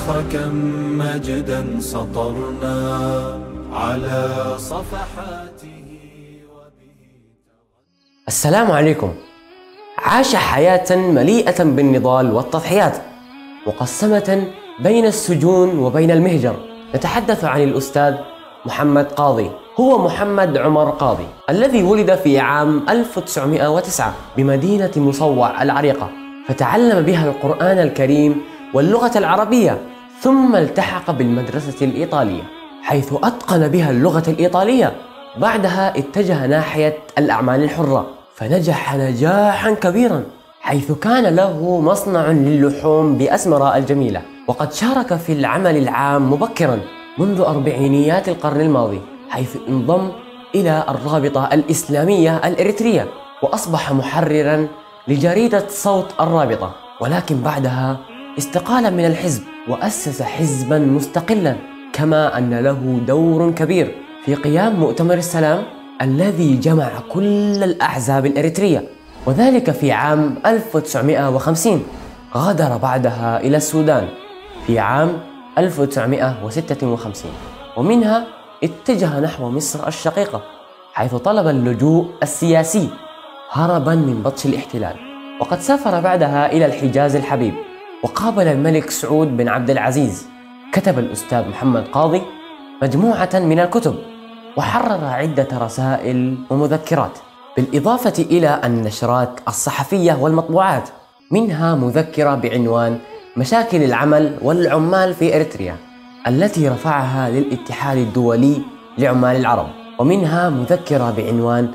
كم مجدا سطرنا على صفحاته. السلام عليكم. عاش حياة مليئة بالنضال والتضحيات، مقسمة بين السجون وبين المهجر. نتحدث عن الأستاذ محمد قاضي. هو محمد عمر قاضي الذي ولد في عام 1909 بمدينة مصوع العريقة، فتعلم بها القرآن الكريم واللغة العربية، ثم التحق بالمدرسة الإيطالية حيث أتقن بها اللغة الإيطالية. بعدها اتجه ناحية الأعمال الحرة فنجح نجاحا كبيرا، حيث كان له مصنع للحوم بأسمراء الجميلة، وقد شارك في العمل العام مبكرا منذ أربعينيات القرن الماضي، حيث انضم إلى الرابطة الإسلامية الإريترية وأصبح محررا لجريدة صوت الرابطة. ولكن بعدها استقال من الحزب وأسس حزبا مستقلا، كما أن له دور كبير في قيام مؤتمر السلام الذي جمع كل الأحزاب الإريترية، وذلك في عام 1950. غادر بعدها إلى السودان في عام 1956، ومنها اتجه نحو مصر الشقيقة حيث طلب اللجوء السياسي هربا من بطش الاحتلال. وقد سافر بعدها إلى الحجاز الحبيب وقابل الملك سعود بن عبد العزيز. كتب الأستاذ محمد قاضي مجموعة من الكتب وحرر عدة رسائل ومذكرات، بالإضافة إلى النشرات الصحفية والمطبوعات، منها مذكرة بعنوان مشاكل العمل والعمال في إريتريا التي رفعها للاتحاد الدولي لعمال العرب، ومنها مذكرة بعنوان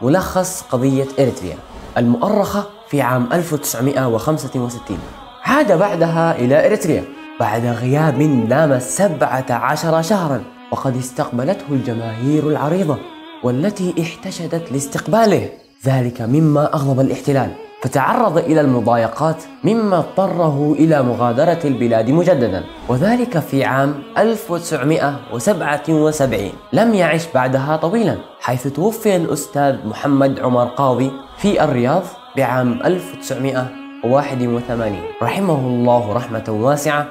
ملخص قضية إريتريا المؤرخة في عام 1965. عاد بعدها إلى إريتريا بعد غياب نام 17 شهرا، وقد استقبلته الجماهير العريضة والتي احتشدت لاستقباله، ذلك مما أغضب الاحتلال، فتعرض إلى المضايقات مما اضطره إلى مغادرة البلاد مجددا، وذلك في عام 1977. لم يعش بعدها طويلا، حيث توفي الأستاذ محمد عمر قاضي في الرياض بعام 1981 رحمه الله رحمة واسعة،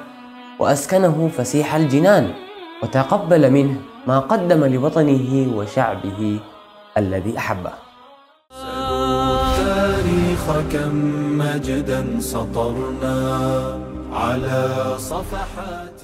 وأسكنه فسيح الجنان، وتقبل منه ما قدم لوطنه وشعبه الذي أحبه. كم مجدا سطرنا على صفحات